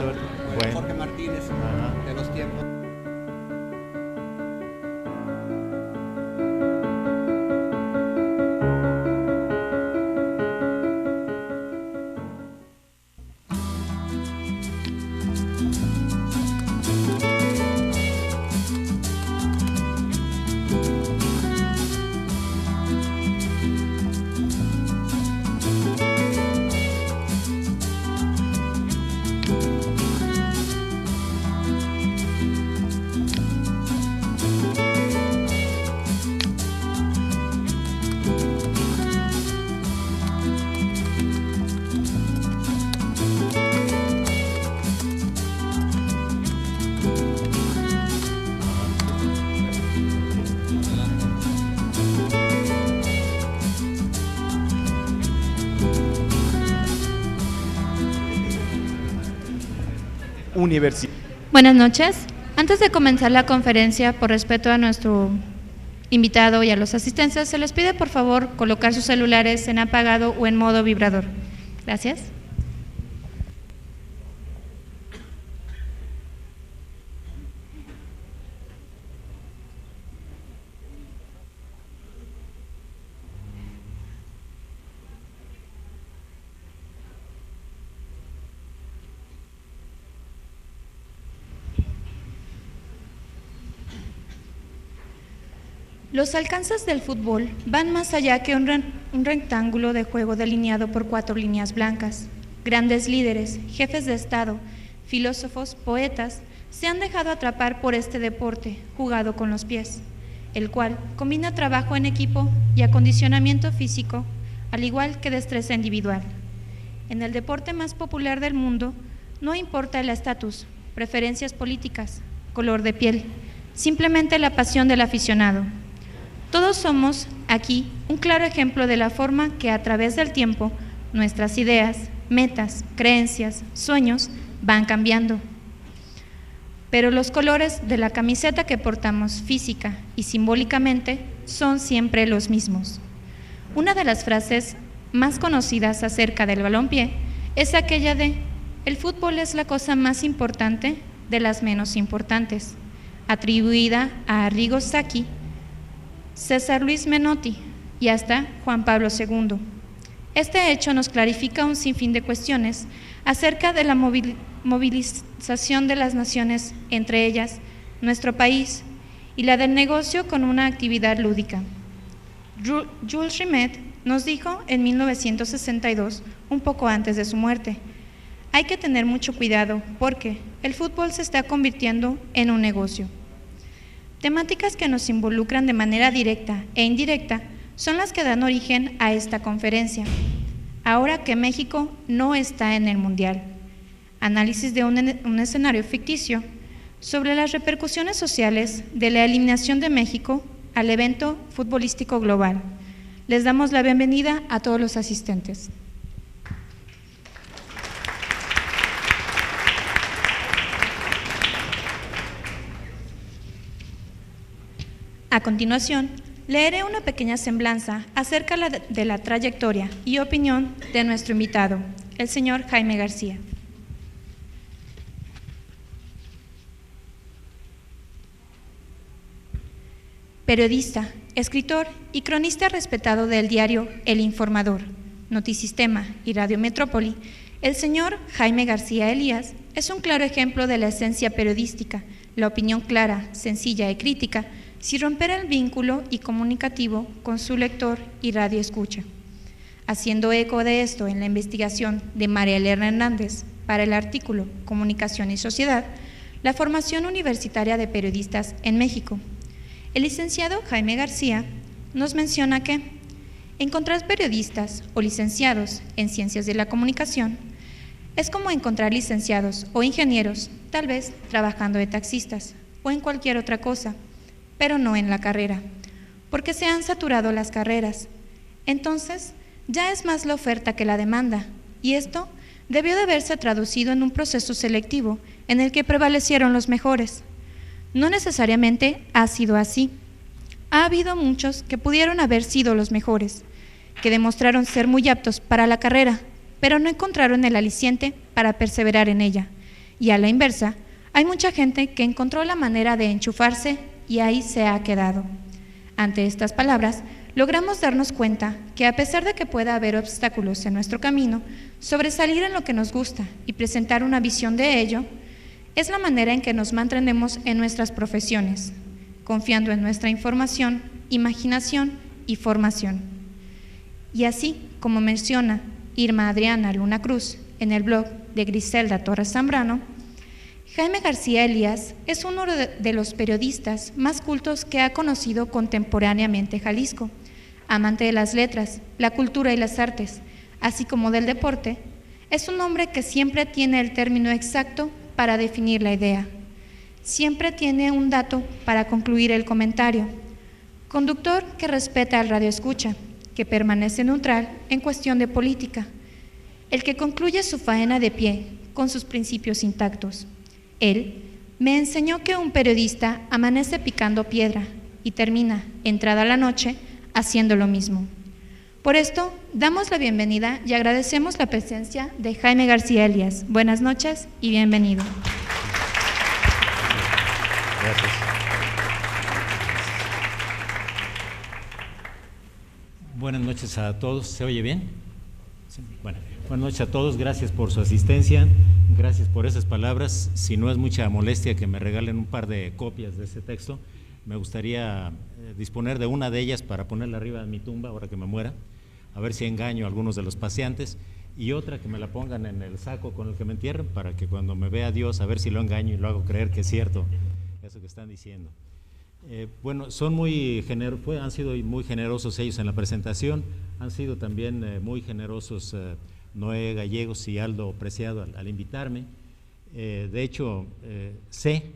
profesor. Bueno. Jorge Martínez, Ajá. de los tiempos. Universidad. Buenas noches. Antes de comenzar la conferencia, por respeto a nuestro invitado y a los asistentes, se les pide por favor colocar sus celulares en apagado o en modo vibrador. Gracias. Los alcances del fútbol van más allá que un rectángulo de juego delineado por 4 líneas blancas. Grandes líderes, jefes de Estado, filósofos, poetas, se han dejado atrapar por este deporte jugado con los pies, el cual combina trabajo en equipo y acondicionamiento físico, al igual que destreza individual. En el deporte más popular del mundo, no importa el estatus, preferencias políticas, color de piel, simplemente la pasión del aficionado. Todos somos, aquí, un claro ejemplo de la forma que a través del tiempo nuestras ideas, metas, creencias, sueños van cambiando. Pero los colores de la camiseta que portamos física y simbólicamente son siempre los mismos. Una de las frases más conocidas acerca del balompié es aquella de «El fútbol es la cosa más importante de las menos importantes», atribuida a Arrigo Sacchi, César Luis Menotti y hasta Juan Pablo II. Este hecho nos clarifica un sinfín de cuestiones acerca de la movilización de las naciones, entre ellas nuestro país, y la del negocio con una actividad lúdica. Jules Rimet nos dijo en 1962, un poco antes de su muerte: hay que tener mucho cuidado porque el fútbol se está convirtiendo en un negocio. Temáticas que nos involucran de manera directa e indirecta son las que dan origen a esta conferencia. Ahora que México no está en el Mundial. Análisis de un escenario ficticio sobre las repercusiones sociales de la eliminación de México al evento futbolístico global. Les damos la bienvenida a todos los asistentes. A continuación, leeré una pequeña semblanza acerca de la trayectoria y opinión de nuestro invitado, el señor Jaime García. Periodista, escritor y cronista respetado del diario El Informador, Notisistema y Radio Metrópoli, el señor Jaime García Elías es un claro ejemplo de la esencia periodística, la opinión clara, sencilla y crítica, sin romper el vínculo y comunicativo con su lector y radioescucha. Haciendo eco de esto en la investigación de María Elena Hernández para el artículo Comunicación y Sociedad, la formación universitaria de periodistas en México, el licenciado Jaime García nos menciona que encontrar periodistas o licenciados en ciencias de la comunicación es como encontrar licenciados o ingenieros, tal vez trabajando de taxistas o en cualquier otra cosa, pero no en la carrera, porque se han saturado las carreras. Entonces, ya es más la oferta que la demanda, y esto debió de haberse traducido en un proceso selectivo en el que prevalecieron los mejores. No necesariamente ha sido así. Ha habido muchos que pudieron haber sido los mejores, que demostraron ser muy aptos para la carrera, pero no encontraron el aliciente para perseverar en ella, Y a la inversa, hay mucha gente que encontró la manera de enchufarse y ahí se ha quedado. Ante estas palabras, logramos darnos cuenta que a pesar de que pueda haber obstáculos en nuestro camino, sobresalir en lo que nos gusta y presentar una visión de ello es la manera en que nos mantenemos en nuestras profesiones, confiando en nuestra información, imaginación y formación. Y así, como menciona Irma Adriana Luna Cruz en el blog de Griselda Torres Zambrano, Jaime García Elías es uno de los periodistas más cultos que ha conocido contemporáneamente Jalisco. Amante de las letras, la cultura y las artes, así como del deporte, es un hombre que siempre tiene el término exacto para definir la idea. Siempre tiene un dato para concluir el comentario. Conductor que respeta al radioescucha, que permanece neutral en cuestión de política. El que concluye su faena de pie, con sus principios intactos. Él me enseñó que un periodista amanece picando piedra y termina, entrada la noche, haciendo lo mismo. Por esto, damos la bienvenida y agradecemos la presencia de Jaime García Elías. Buenas noches y bienvenido. Gracias. Buenas noches a todos. ¿Se oye bien? Sí. Bueno, buenas noches a todos. Gracias por su asistencia. Gracias por esas palabras. Si no es mucha molestia que me regalen un par de copias de ese texto, me gustaría disponer de una de ellas para ponerla arriba de mi tumba ahora que me muera, a ver si engaño a algunos de los paseantes, y otra que me la pongan en el saco con el que me entierren para que cuando me vea Dios a ver si lo engaño y lo hago creer que es cierto eso que están diciendo. Bueno, han sido muy generosos ellos en la presentación, han sido también muy generosos Noé Gallegos y Aldo Preciado al invitarme. De hecho, sé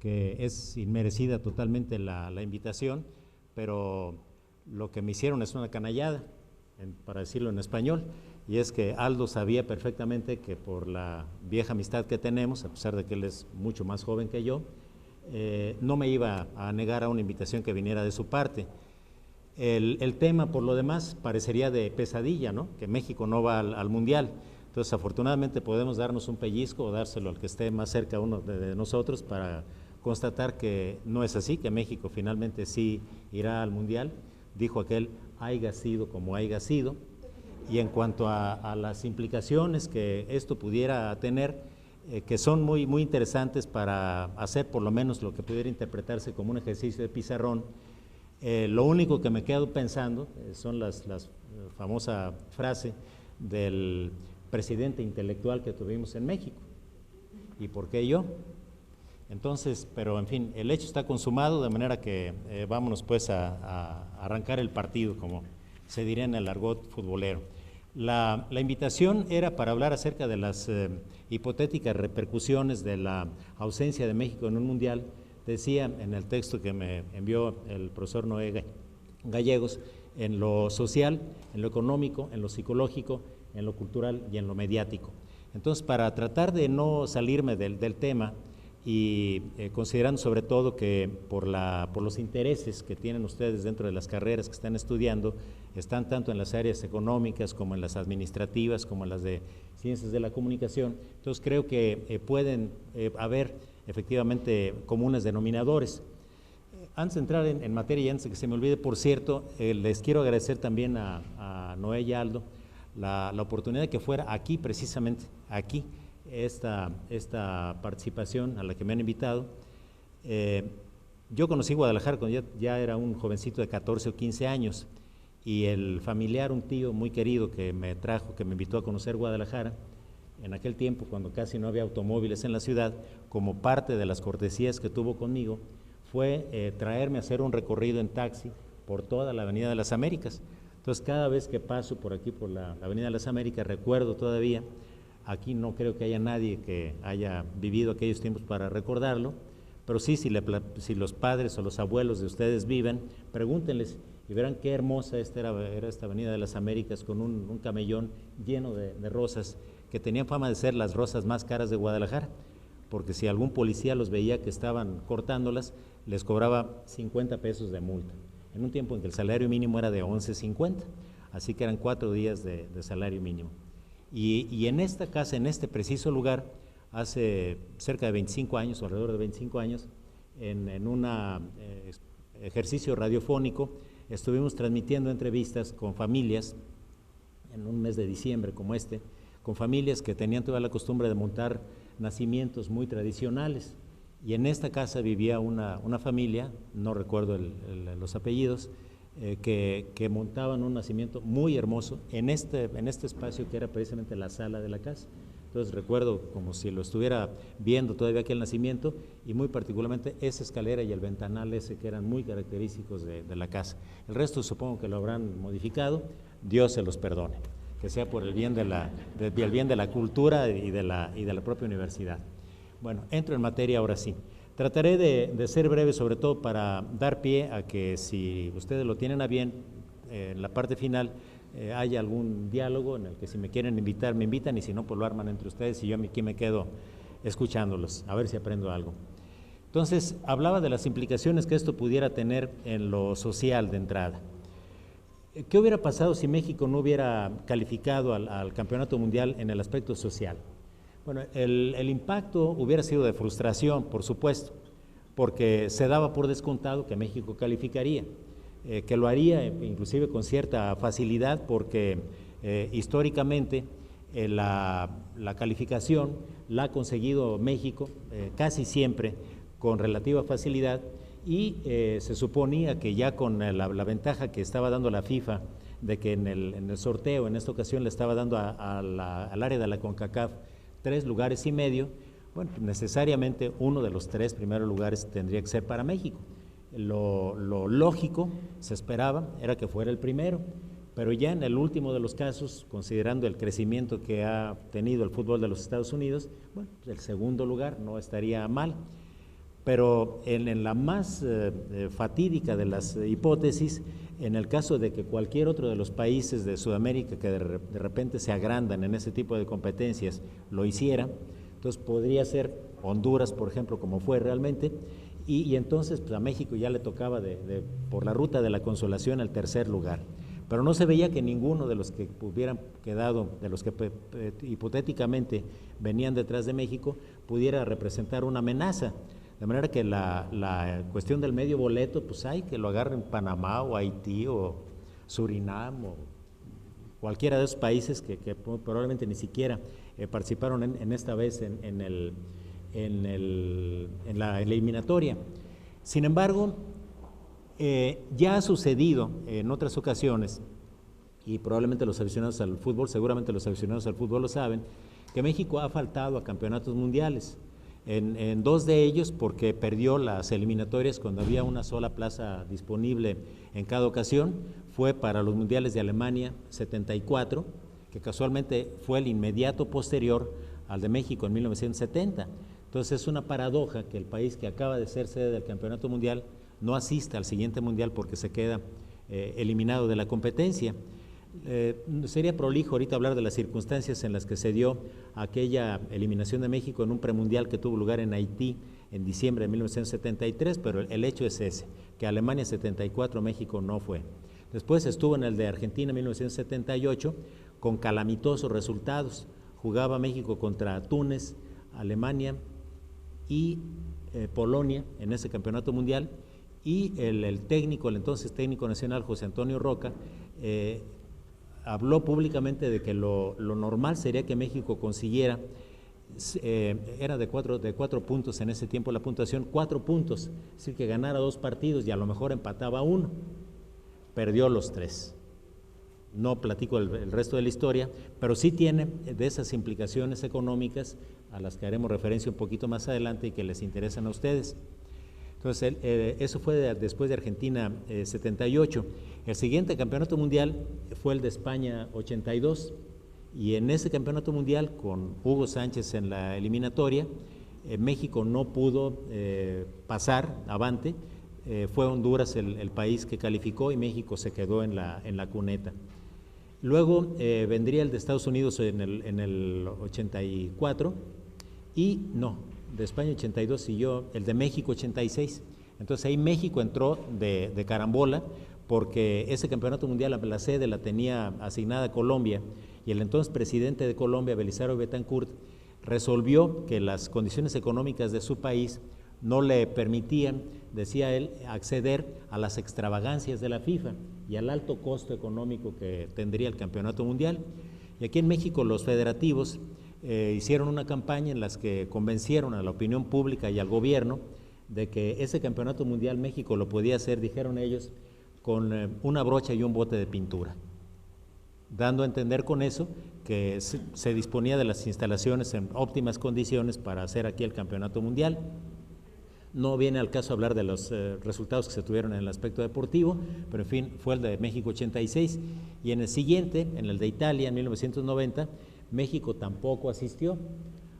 que es inmerecida totalmente la invitación, pero lo que me hicieron es una canallada, para decirlo en español, y es que Aldo sabía perfectamente que por la vieja amistad que tenemos, a pesar de que él es mucho más joven que yo, no me iba a negar a una invitación que viniera de su parte. El tema, por lo demás, parecería de pesadilla, ¿no? Que México no va al Mundial. Entonces, afortunadamente podemos darnos un pellizco o dárselo al que esté más cerca uno de nosotros para constatar que no es así, que México finalmente sí irá al Mundial. Dijo aquel, haiga sido como haiga sido. Y en cuanto a las implicaciones que esto pudiera tener, que son muy interesantes para hacer por lo menos lo que pudiera interpretarse como un ejercicio de pizarrón, lo único que me quedo pensando son las famosa frase del presidente intelectual que tuvimos en México. ¿Y por qué yo? Entonces, pero en fin, el hecho está consumado, de manera que vámonos pues a arrancar el partido, como se diría en el argot futbolero. La invitación era para hablar acerca de las hipotéticas repercusiones de la ausencia de México en un mundial. Decía en el texto que me envió el profesor Noé Gallegos, en lo social, en lo económico, en lo psicológico, en lo cultural y en lo mediático. Entonces, para tratar de no salirme del tema y considerando sobre todo que por los intereses que tienen ustedes dentro de las carreras que están estudiando, están tanto en las áreas económicas como en las administrativas, como en las de ciencias de la comunicación, entonces creo que pueden haber efectivamente comunes denominadores. Antes de entrar en materia y antes de que se me olvide, por cierto, les quiero agradecer también a Noé y Aldo la oportunidad de que fuera aquí, precisamente aquí, esta participación a la que me han invitado. Yo conocí Guadalajara cuando ya era un jovencito de 14 o 15 años, y el familiar, un tío muy querido que me invitó a conocer Guadalajara, en aquel tiempo cuando casi no había automóviles en la ciudad, como parte de las cortesías que tuvo conmigo, fue traerme a hacer un recorrido en taxi por toda la Avenida de las Américas. Entonces, cada vez que paso por aquí, por la Avenida de las Américas, recuerdo todavía, aquí no creo que haya nadie que haya vivido aquellos tiempos para recordarlo, pero sí, si los padres o los abuelos de ustedes viven, pregúntenles y verán qué hermosa era esta Avenida de las Américas, con un camellón lleno de rosas, que tenían fama de ser las rosas más caras de Guadalajara, porque si algún policía los veía que estaban cortándolas, les cobraba 50 pesos de multa, en un tiempo en que el salario mínimo era de 11.50, así que eran 4 días de salario mínimo. Y en esta casa, en este preciso lugar, hace cerca de 25 años, o alrededor de 25 años, en un ejercicio radiofónico, estuvimos transmitiendo entrevistas con familias, en un mes de diciembre como este, con familias que tenían toda la costumbre de montar nacimientos muy tradicionales. Y en esta casa vivía una familia, no recuerdo los apellidos, que montaban un nacimiento muy hermoso en este espacio que era precisamente la sala de la casa. Entonces recuerdo como si lo estuviera viendo todavía aquel nacimiento, y muy particularmente esa escalera y el ventanal ese que eran muy característicos de la casa. El resto supongo que lo habrán modificado, Dios se los perdone, que sea por el bien de la cultura y de la propia universidad. Bueno, entro en materia ahora sí. Trataré de ser breve, sobre todo para dar pie a que, si ustedes lo tienen a bien, en la parte final haya algún diálogo en el que, si me quieren invitar, me invitan, y si no, pues lo arman entre ustedes y yo aquí me quedo escuchándolos, a ver si aprendo algo. Entonces, hablaba de las implicaciones que esto pudiera tener en lo social de entrada. ¿Qué hubiera pasado si México no hubiera calificado al Campeonato Mundial en el aspecto social? Bueno, el impacto hubiera sido de frustración, por supuesto, porque se daba por descontado que México calificaría, que lo haría inclusive con cierta facilidad, porque históricamente la calificación la ha conseguido México casi siempre con relativa facilidad, y se suponía que ya con la ventaja que estaba dando la FIFA de que en el sorteo en esta ocasión le estaba dando al área de la CONCACAF 3,5 lugares, bueno, necesariamente uno de los 3 primeros lugares tendría que ser para México. Lo lógico, se esperaba, era que fuera el primero, pero ya en el último de los casos, considerando el crecimiento que ha tenido el fútbol de los Estados Unidos, bueno, el segundo lugar no estaría mal. Pero en la más fatídica de las hipótesis, en el caso de que cualquier otro de los países de Sudamérica que de repente se agrandan en ese tipo de competencias lo hiciera, entonces podría ser Honduras, por ejemplo, como fue realmente, y entonces pues a México ya le tocaba por la ruta de la consolación el tercer lugar. Pero no se veía que ninguno de los que hubieran quedado, de los que hipotéticamente venían detrás de México, pudiera representar una amenaza. De manera que la cuestión del medio boleto, pues hay que lo agarren Panamá o Haití o Surinam o cualquiera de esos países que probablemente ni siquiera participaron en esta vez en la eliminatoria. Sin embargo, ya ha sucedido en otras ocasiones, y probablemente los aficionados al fútbol, seguramente los aficionados al fútbol lo saben, que México ha faltado a campeonatos mundiales. En 2 de ellos porque perdió las eliminatorias cuando había una sola plaza disponible en cada ocasión. Fue para los mundiales de Alemania 74, que casualmente fue el inmediato posterior al de México en 1970. Entonces es una paradoja que el país que acaba de ser sede del campeonato mundial no asista al siguiente mundial porque se queda eliminado de la competencia. Sería prolijo ahorita hablar de las circunstancias en las que se dio aquella eliminación de México en un premundial que tuvo lugar en Haití en diciembre de 1973, pero el hecho es ese, que Alemania 74, México no fue. Después estuvo en el de Argentina en 1978 con calamitosos resultados. Jugaba México contra Túnez, Alemania y Polonia en ese campeonato mundial, y el entonces técnico nacional José Antonio Roca habló públicamente de que lo normal sería que México consiguiera, era de cuatro puntos en ese tiempo la puntuación, 4 puntos, es decir, que ganara 2 partidos y a lo mejor empataba 1, perdió los 3. No platico el resto de la historia, pero sí tiene de esas implicaciones económicas a las que haremos referencia un poquito más adelante y que les interesan a ustedes. Entonces, eso fue después de Argentina 78. El siguiente campeonato mundial fue el de España 82, y en ese campeonato mundial, con Hugo Sánchez en la eliminatoria, México no pudo pasar avante. Fue Honduras el país que calificó y México se quedó en la cuneta. Luego vendría el de Estados Unidos en el 84 y de España 82 siguió el de México 86. Entonces ahí México entró de carambola, porque ese campeonato mundial la sede la tenía asignada Colombia, y el entonces presidente de Colombia, Belisario Betancourt, resolvió que las condiciones económicas de su país no le permitían, decía él, acceder a las extravagancias de la FIFA y al alto costo económico que tendría el campeonato mundial. Y aquí en México los federativos hicieron una campaña en la que convencieron a la opinión pública y al gobierno de que ese campeonato mundial México lo podía hacer, dijeron ellos, con una brocha y un bote de pintura, dando a entender con eso que se disponía de las instalaciones en óptimas condiciones para hacer aquí el campeonato mundial. No viene al caso hablar de los resultados que se tuvieron en el aspecto deportivo, pero en fin, fue el de México 86, y en el siguiente, en el de Italia, en 1990, México tampoco asistió.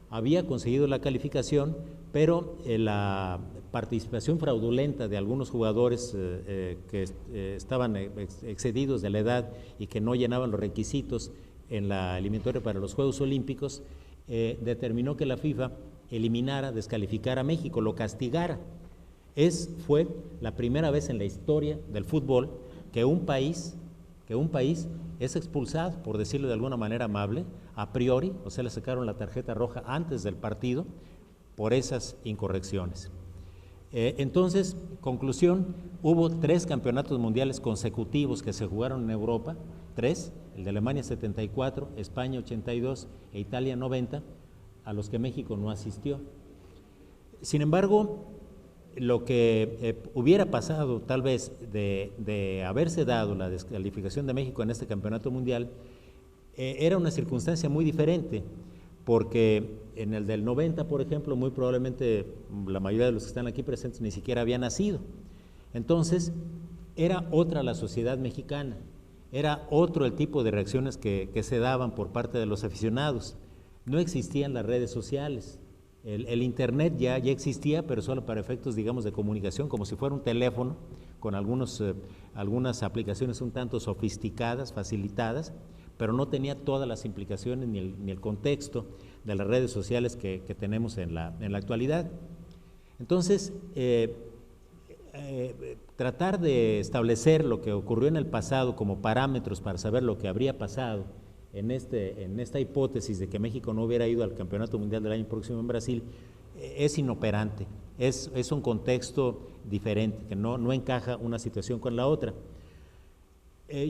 Había conseguido la calificación, pero la participación fraudulenta de algunos jugadores que estaban excedidos de la edad y que no llenaban los requisitos en la eliminatoria para los Juegos Olímpicos, determinó que la FIFA eliminara, descalificara a México, lo castigara. Fue la primera vez en la historia del fútbol que un país es expulsado, por decirlo de alguna manera amable, a priori, o sea, le sacaron la tarjeta roja antes del partido por esas incorrecciones. Entonces, conclusión, hubo 3 campeonatos mundiales consecutivos que se jugaron en Europa, 3, el de Alemania 74, España 82 e Italia 90, a los que México no asistió. Sin embargo, lo que hubiera pasado tal vez de haberse dado la descalificación de México en este campeonato mundial era una circunstancia muy diferente, porque en el del 90, por ejemplo, muy probablemente la mayoría de los que están aquí presentes ni siquiera habían nacido. Entonces, era otra la sociedad mexicana, era otro el tipo de reacciones que se daban por parte de los aficionados. No existían las redes sociales, el internet ya existía, pero solo para efectos, digamos, de comunicación, como si fuera un teléfono, con algunas aplicaciones un tanto sofisticadas, facilitadas, pero no tenía todas las implicaciones ni el contexto de las redes sociales que tenemos en la actualidad. Entonces, tratar de establecer lo que ocurrió en el pasado como parámetros para saber lo que habría pasado en esta hipótesis de que México no hubiera ido al Campeonato Mundial del año próximo en Brasil, es inoperante, es un contexto diferente, que no encaja una situación con la otra.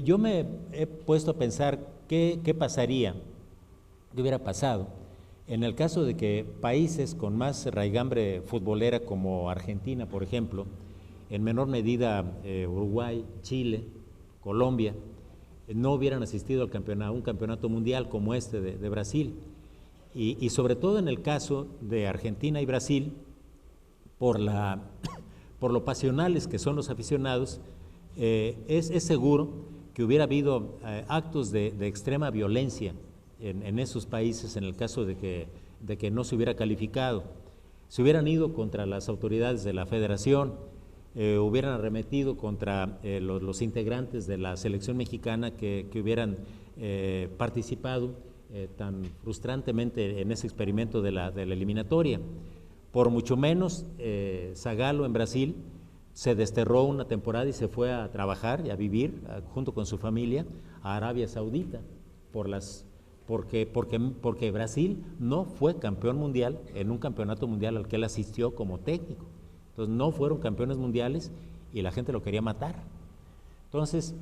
Yo me he puesto a pensar qué pasaría, qué hubiera pasado en el caso de que países con más raigambre futbolera como Argentina, por ejemplo, en menor medida Uruguay, Chile, Colombia, no hubieran asistido a un campeonato mundial como este de Brasil. Y sobre todo en el caso de Argentina y Brasil, por lo pasionales que son los aficionados, es seguro que hubiera habido actos de extrema violencia en esos países en el caso de que no se hubiera calificado. Se hubieran ido contra las autoridades de la federación, hubieran arremetido contra los integrantes de la selección mexicana que hubieran participado tan frustrantemente en ese experimento de la eliminatoria. Por mucho menos, Zagallo en Brasil se desterró una temporada y se fue a trabajar y a vivir junto con su familia a Arabia Saudita porque Brasil no fue campeón mundial en un campeonato mundial al que él asistió como técnico. Entonces no fueron campeones mundiales y la gente lo quería matar. Entonces,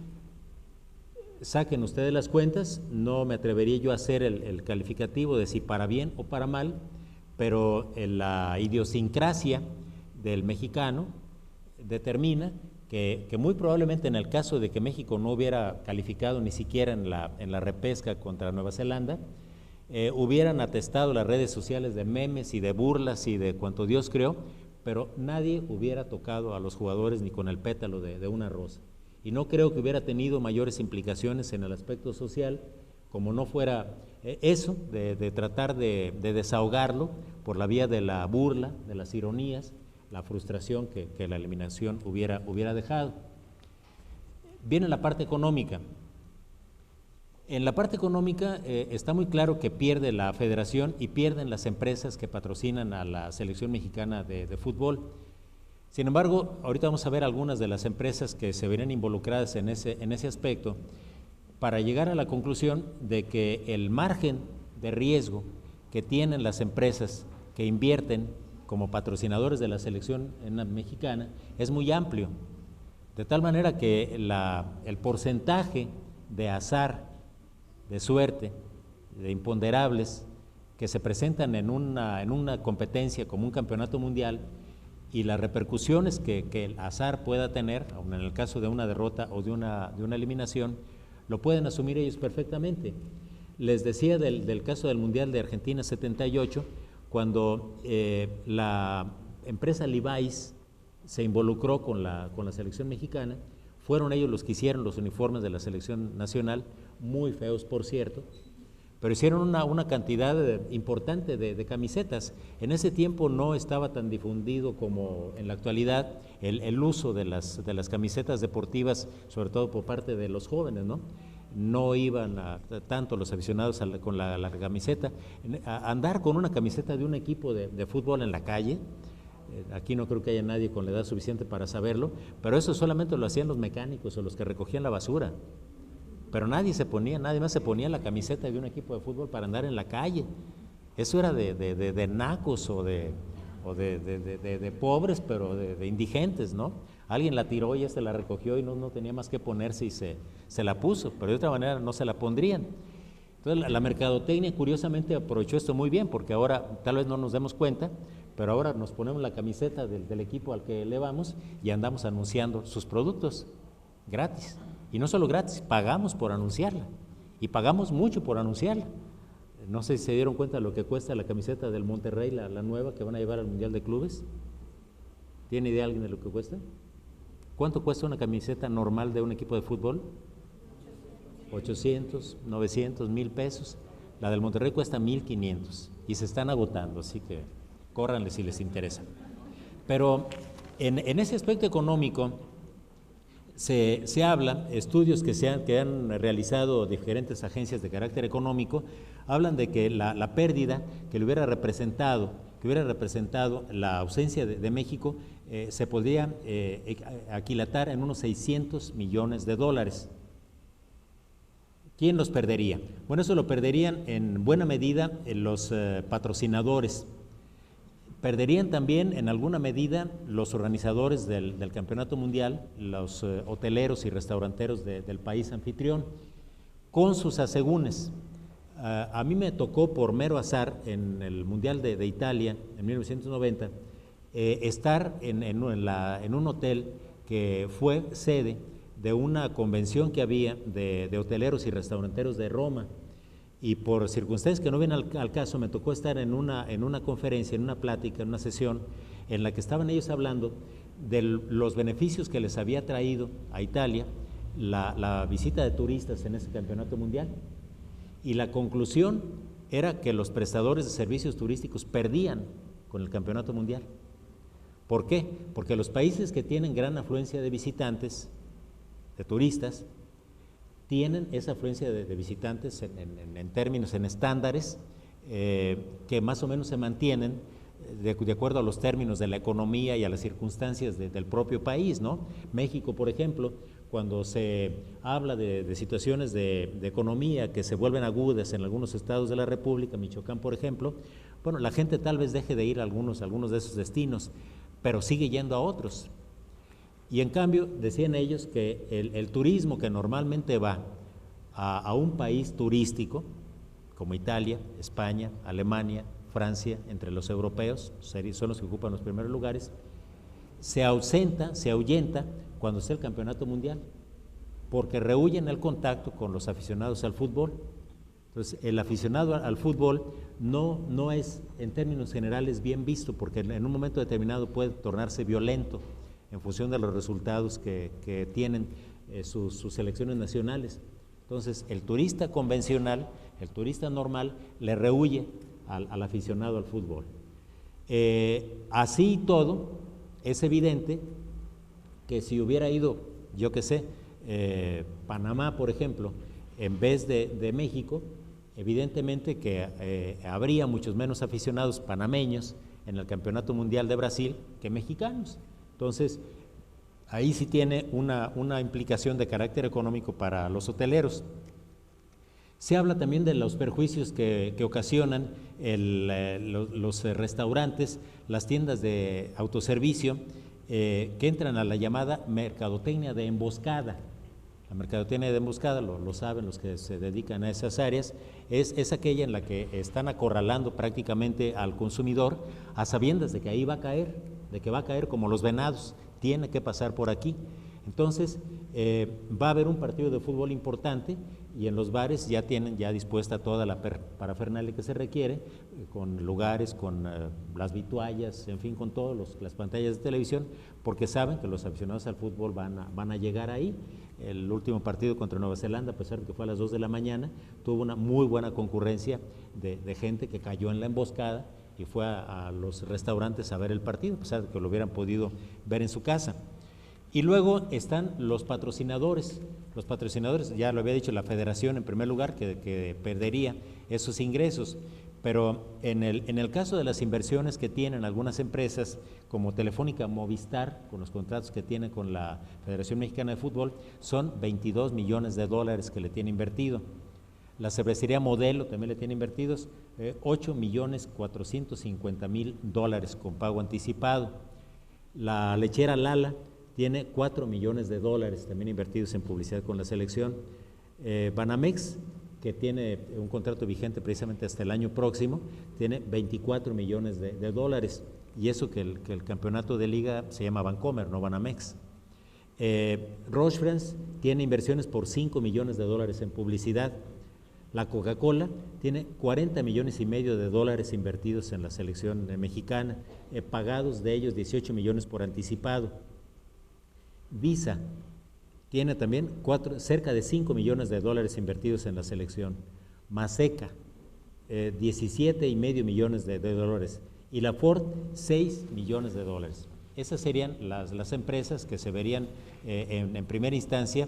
saquen ustedes las cuentas, no me atrevería yo a hacer el calificativo de si para bien o para mal, pero la idiosincrasia del mexicano determina que muy probablemente en el caso de que México no hubiera calificado ni siquiera en la repesca contra Nueva Zelanda, hubieran atestado las redes sociales de memes y de burlas y de cuanto Dios creó, pero nadie hubiera tocado a los jugadores ni con el pétalo de una rosa. Y no creo que hubiera tenido mayores implicaciones en el aspecto social, como no fuera eso, de tratar de desahogarlo por la vía de la burla, de las ironías, la frustración que la eliminación hubiera dejado. Viene la parte económica. En la parte económica está muy claro que pierde la federación y pierden las empresas que patrocinan a la selección mexicana de fútbol. Sin embargo, ahorita vamos a ver algunas de las empresas que se verán involucradas en ese aspecto para llegar a la conclusión de que el margen de riesgo que tienen las empresas que invierten como patrocinadores de la selección mexicana es muy amplio, de tal manera que el porcentaje de azar, de suerte, de imponderables que se presentan en una competencia como un campeonato mundial y las repercusiones que el azar pueda tener, en el caso de una derrota o de una eliminación, lo pueden asumir ellos perfectamente. Les decía del caso del Mundial de Argentina 78, cuando la empresa Levi's se involucró con la selección mexicana, fueron ellos los que hicieron los uniformes de la selección nacional, muy feos por cierto, pero hicieron una cantidad importante de camisetas. En ese tiempo no estaba tan difundido como en la actualidad el uso de las camisetas deportivas, sobre todo por parte de los jóvenes, ¿no? No iban tanto los aficionados con la camiseta. Andar con una camiseta de un equipo de fútbol en la calle, aquí no creo que haya nadie con la edad suficiente para saberlo, pero eso solamente lo hacían los mecánicos o los que recogían la basura. Pero nadie más se ponía la camiseta de un equipo de fútbol para andar en la calle. Eso era de nacos o de pobres, pero de indigentes, ¿no? Alguien la tiró y se la recogió y no tenía más que ponerse y se la puso, pero de otra manera no se la pondrían. Entonces la mercadotecnia curiosamente aprovechó esto muy bien, porque ahora tal vez no nos demos cuenta, pero ahora nos ponemos la camiseta del equipo al que le vamos y andamos anunciando sus productos gratis. Y no solo gratis, pagamos por anunciarla, y pagamos mucho por anunciarla. No sé si se dieron cuenta de lo que cuesta la camiseta del Monterrey, la nueva que van a llevar al Mundial de Clubes. ¿Tiene idea alguien de lo que cuesta? ¿Cuánto cuesta una camiseta normal de un equipo de fútbol? 800, 900, 1,000 pesos. La del Monterrey cuesta 1,500 y se están agotando, así que córranle si les interesa. Pero en ese aspecto económico se habla, estudios que han realizado diferentes agencias de carácter económico, hablan de que la pérdida que hubiera representado la ausencia de México se podría aquilatar en unos 600 millones de dólares. ¿Quién los perdería? Bueno, eso lo perderían en buena medida los patrocinadores. Perderían también en alguna medida los organizadores del campeonato mundial, los hoteleros y restauranteros del país anfitrión, con sus asegúnes. A mí me tocó por mero azar en el Mundial de Italia en 1990 estar en un hotel que fue sede de una convención que había de hoteleros y restauranteros de Roma. Y por circunstancias que no vienen al caso, me tocó estar en una conferencia, en una plática, en una sesión, en la que estaban ellos hablando de los beneficios que les había traído a Italia la visita de turistas en ese campeonato mundial. Y la conclusión era que los prestadores de servicios turísticos perdían con el campeonato mundial. ¿Por qué? Porque los países que tienen gran afluencia de visitantes, de turistas, tienen esa afluencia de visitantes en términos, en estándares que más o menos se mantienen de acuerdo a los términos de la economía y a las circunstancias del propio país, ¿no? México, por ejemplo, cuando se habla de situaciones de economía que se vuelven agudas en algunos estados de la República, Michoacán, por ejemplo, bueno, la gente tal vez deje de ir a algunos de esos destinos, pero sigue yendo a otros. Y en cambio, decían ellos que el turismo que normalmente va a un país turístico, como Italia, España, Alemania, Francia, entre los europeos, son los que ocupan los primeros lugares, se ahuyenta cuando está el campeonato mundial, porque rehuyen el contacto con los aficionados al fútbol. Entonces, el aficionado al fútbol no es, en términos generales, bien visto, porque en un momento determinado puede tornarse violento en función de los resultados que tienen sus selecciones nacionales. Entonces, el turista convencional, el turista normal, le rehuye al aficionado al fútbol. Así y todo, es evidente que si hubiera ido, yo qué sé, Panamá, por ejemplo, en vez de México, evidentemente que habría muchos menos aficionados panameños en el Campeonato Mundial de Brasil que mexicanos. Entonces, ahí sí tiene una implicación de carácter económico para los hoteleros. Se habla también de los perjuicios que ocasionan los restaurantes, las tiendas de autoservicio, que entran a la llamada mercadotecnia de emboscada. La mercadotecnia de emboscada, lo saben los que se dedican a esas áreas, es aquella en la que están acorralando prácticamente al consumidor a sabiendas de que ahí va a caer, de que va a caer como los venados, tiene que pasar por aquí. Entonces, va a haber un partido de fútbol importante y en los bares ya tienen dispuesta toda la parafernalia que se requiere, con lugares, con las vituallas, en fin, con todas las pantallas de televisión, porque saben que los aficionados al fútbol van a llegar ahí. El último partido contra Nueva Zelanda, a pesar de que fue a las 2 de la mañana, tuvo una muy buena concurrencia de gente que cayó en la emboscada y fue a los restaurantes a ver el partido, a pesar de que lo hubieran podido ver en su casa. Y luego están los patrocinadores. Los patrocinadores, ya lo había dicho la Federación en primer lugar, que perdería esos ingresos. Pero en el caso de las inversiones que tienen algunas empresas, como Telefónica Movistar, con los contratos que tiene con la Federación Mexicana de Fútbol, son 22 millones de dólares que le tiene invertido. La cervecería Modelo también le tiene invertidos 8 millones 450 mil dólares con pago anticipado. La lechera Lala tiene 4 millones de dólares también invertidos en publicidad con la selección. Banamex, que tiene un contrato vigente precisamente hasta el año próximo, tiene 24 millones de dólares, y eso que el campeonato de liga se llama Bancomer, no Banamex. Roche France tiene inversiones por 5 millones de dólares en publicidad. La Coca-Cola tiene 40 millones y medio de dólares invertidos en la selección mexicana, pagados de ellos 18 millones por anticipado. Visa tiene también cerca de 5 millones de dólares invertidos en la selección. Maseca, 17,5 millones de dólares. Y la Ford, 6 millones de dólares. Esas serían las empresas que se verían en primera instancia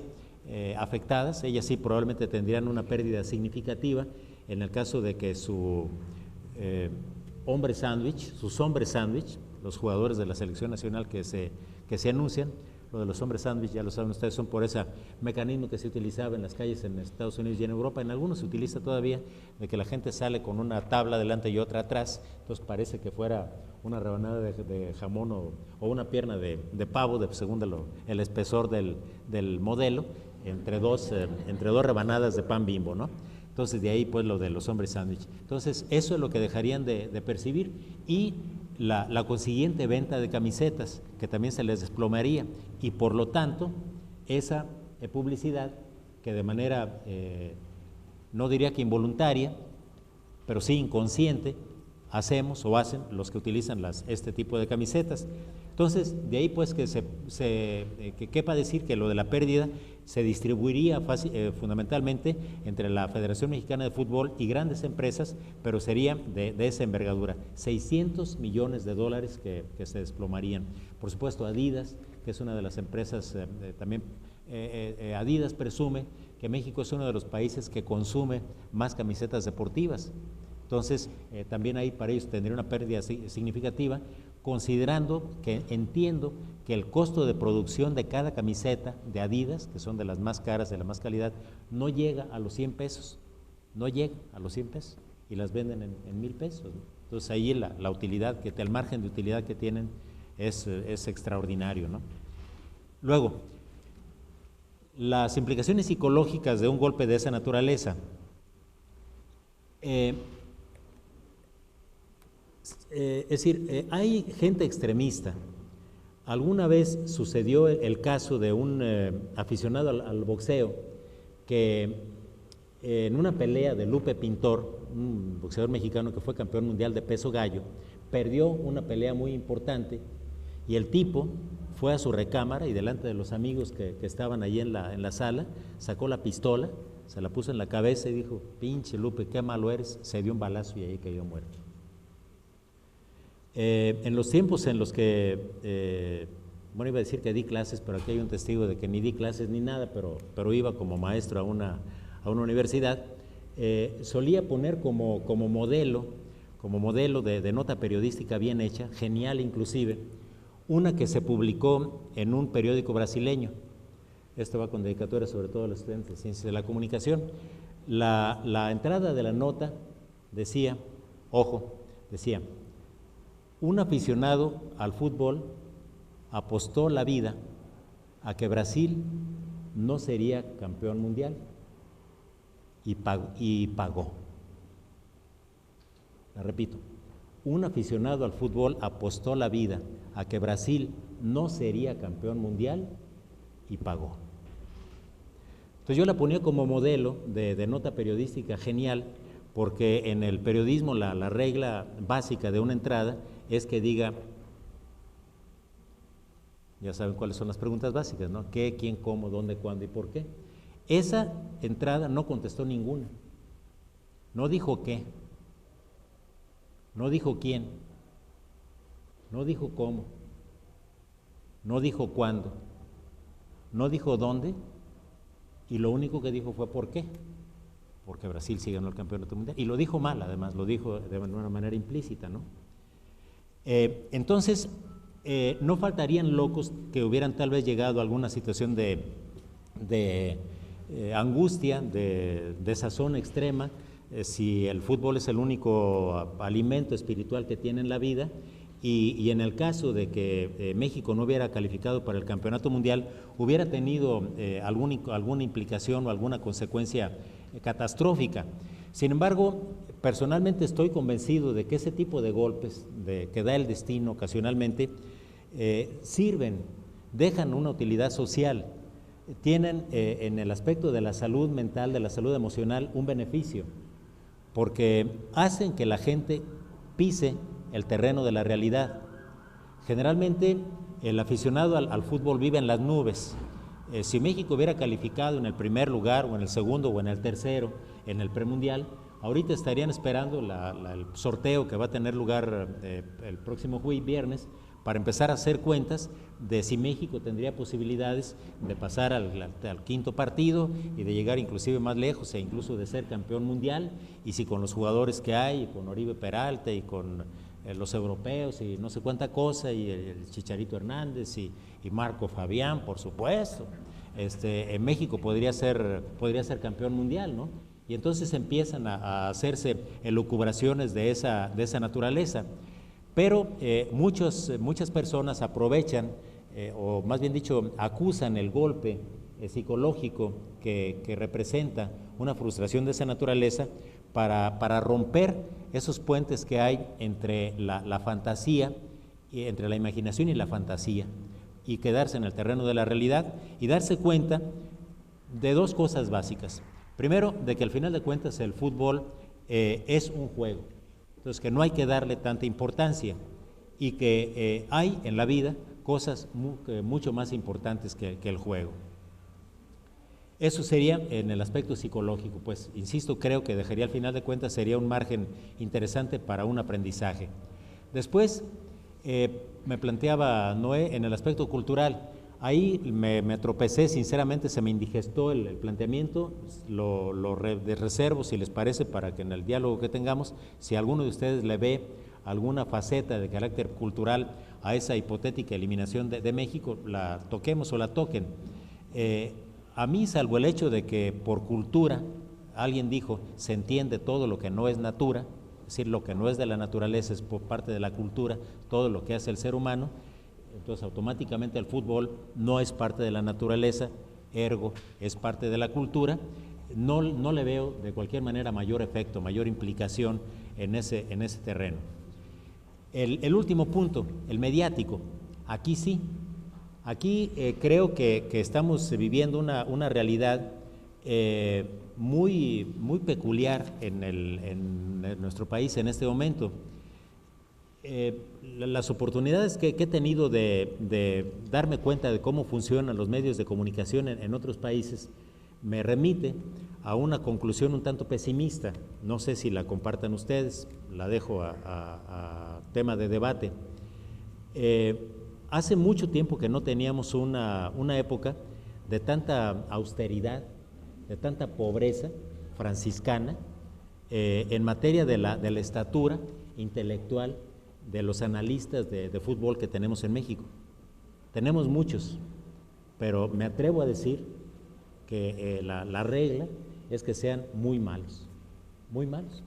afectadas. Ellas sí probablemente tendrían una pérdida significativa en el caso de que sus hombres sándwich, los jugadores de la selección nacional que se anuncian. Lo de los hombres sándwich, ya lo saben ustedes, son por ese mecanismo que se utilizaba en las calles en Estados Unidos y en Europa. En algunos se utiliza todavía, de que la gente sale con una tabla delante y otra atrás, entonces parece que fuera una rebanada de jamón o una pierna de pavo, según el espesor del modelo, entre dos rebanadas de pan Bimbo, ¿no? Entonces de ahí pues lo de los hombres sándwich. Entonces eso es lo que dejarían de percibir, y la consiguiente venta de camisetas, que también se les desplomaría, y por lo tanto esa publicidad que de manera, no diría que involuntaria, pero sí inconsciente, hacemos o hacen los que utilizan este tipo de camisetas. Entonces, de ahí pues que quepa decir que lo de la pérdida se distribuiría fundamentalmente entre la Federación Mexicana de Fútbol y grandes empresas, pero sería de esa envergadura, 600 millones de dólares que se desplomarían. Por supuesto, Adidas, que es una de las empresas, también Adidas presume que México es uno de los países que consume más camisetas deportivas. Entonces, también ahí para ellos tendría una pérdida significativa, considerando que entiendo que el costo de producción de cada camiseta de Adidas, que son de las más caras, de la más calidad, no llega a los 100 pesos, y las venden en 1,000 pesos, ¿no? Entonces ahí la utilidad, el margen de utilidad que tienen es extraordinario, ¿no? Luego, las implicaciones psicológicas de un golpe de esa naturaleza. Es decir, hay gente extremista. Alguna vez sucedió el caso de un aficionado al boxeo que en una pelea de Lupe Pintor, un boxeador mexicano que fue campeón mundial de peso gallo, perdió una pelea muy importante, y el tipo fue a su recámara y delante de los amigos que estaban allí en la sala, sacó la pistola, se la puso en la cabeza y dijo: pinche Lupe, qué malo eres, se dio un balazo y ahí cayó muerto. En los tiempos en los que, iba a decir que di clases, pero aquí hay un testigo de que ni di clases ni nada, pero iba como maestro a una universidad, solía poner como modelo de nota periodística bien hecha, genial inclusive, una que se publicó en un periódico brasileño. Esto va con dedicatoria sobre todo a los estudiantes de Ciencias de la Comunicación. La entrada de la nota decía, ojo, decía, un aficionado al fútbol apostó la vida a que Brasil no sería campeón mundial y pagó. La repito, un aficionado al fútbol apostó la vida a que Brasil no sería campeón mundial y pagó. Entonces yo la ponía como modelo de nota periodística genial, porque en el periodismo la regla básica de una entrada es que diga, ya saben cuáles son las preguntas básicas, ¿no? ¿Qué, quién, cómo, dónde, cuándo y por qué? Esa entrada no contestó ninguna, no dijo qué, no dijo quién, no dijo cómo, no dijo cuándo, no dijo dónde, y lo único que dijo fue por qué, porque Brasil sí ganó el campeonato mundial, y lo dijo mal además, lo dijo de una manera implícita, ¿no? Entonces, no faltarían locos que hubieran tal vez llegado a alguna situación de angustia, de desazón extrema, si el fútbol es el único alimento espiritual que tiene en la vida, y en el caso de que México no hubiera calificado para el campeonato mundial, hubiera tenido alguna implicación o alguna consecuencia catastrófica. Sin embargo, personalmente estoy convencido de que ese tipo de golpes que da el destino ocasionalmente sirven, dejan una utilidad social, tienen en el aspecto de la salud mental, de la salud emocional, un beneficio, porque hacen que la gente pise el terreno de la realidad. Generalmente el aficionado al fútbol vive en las nubes. Si México hubiera calificado en el primer lugar o en el segundo o en el tercero en el premundial, ahorita estarían esperando el sorteo que va a tener lugar el próximo viernes, para empezar a hacer cuentas de si México tendría posibilidades de pasar al quinto partido y de llegar inclusive más lejos e incluso de ser campeón mundial, y si con los jugadores que hay, con Oribe Peralta y con los europeos y no sé cuánta cosa, y el Chicharito Hernández y Marco Fabián, por supuesto, en México podría ser campeón mundial, ¿no? Y entonces empiezan a hacerse elucubraciones de esa naturaleza. Pero muchas personas aprovechan, o más bien dicho, acusan el golpe psicológico que representa una frustración de esa naturaleza para romper esos puentes que hay entre la fantasía, entre la imaginación y la fantasía, y quedarse en el terreno de la realidad y darse cuenta de dos cosas básicas. Primero, de que al final de cuentas el fútbol es un juego. Entonces, que no hay que darle tanta importancia, y que hay en la vida cosas mucho más importantes que el juego. Eso sería en el aspecto psicológico, pues, insisto, creo que dejaría al final de cuentas, sería un margen interesante para un aprendizaje. Después, me planteaba Noé en el aspecto cultural. Ahí me tropecé, sinceramente se me indigestó el planteamiento, lo reservo si les parece, para que en el diálogo que tengamos, si alguno de ustedes le ve alguna faceta de carácter cultural a esa hipotética eliminación de México, la toquemos o la toquen. A mí, salvo el hecho de que por cultura, alguien dijo, se entiende todo lo que no es natura, es decir, lo que no es de la naturaleza es por parte de la cultura, todo lo que hace el ser humano. Entonces automáticamente el fútbol no es parte de la naturaleza, ergo es parte de la cultura. No le veo de cualquier manera mayor efecto, mayor implicación en ese terreno. El último punto, el mediático, aquí sí, aquí creo que estamos viviendo una realidad muy peculiar en nuestro país en este momento. Las oportunidades que he tenido de darme cuenta de cómo funcionan los medios de comunicación en otros países me remite a una conclusión un tanto pesimista. No sé si la compartan ustedes, la dejo a tema de debate. Hace mucho tiempo que no teníamos una época de tanta austeridad, de tanta pobreza franciscana en materia de la estatura intelectual de los analistas de fútbol que tenemos en México. Tenemos muchos, pero me atrevo a decir que la regla es que sean muy malos, muy malos.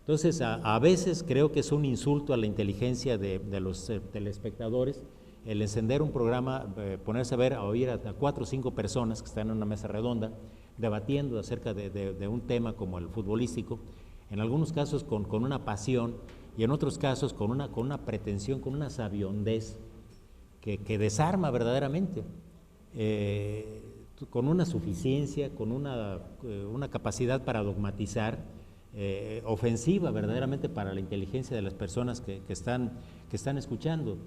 Entonces, a veces creo que es un insulto a la inteligencia de los telespectadores el encender un programa, ponerse a oír a 4 o 5 personas que están en una mesa redonda debatiendo acerca de un tema como el futbolístico, en algunos casos con una pasión y en otros casos con una pretensión, con una sabiondez que desarma verdaderamente, con una suficiencia, con una capacidad para dogmatizar, ofensiva verdaderamente para la inteligencia de las personas que están escuchando.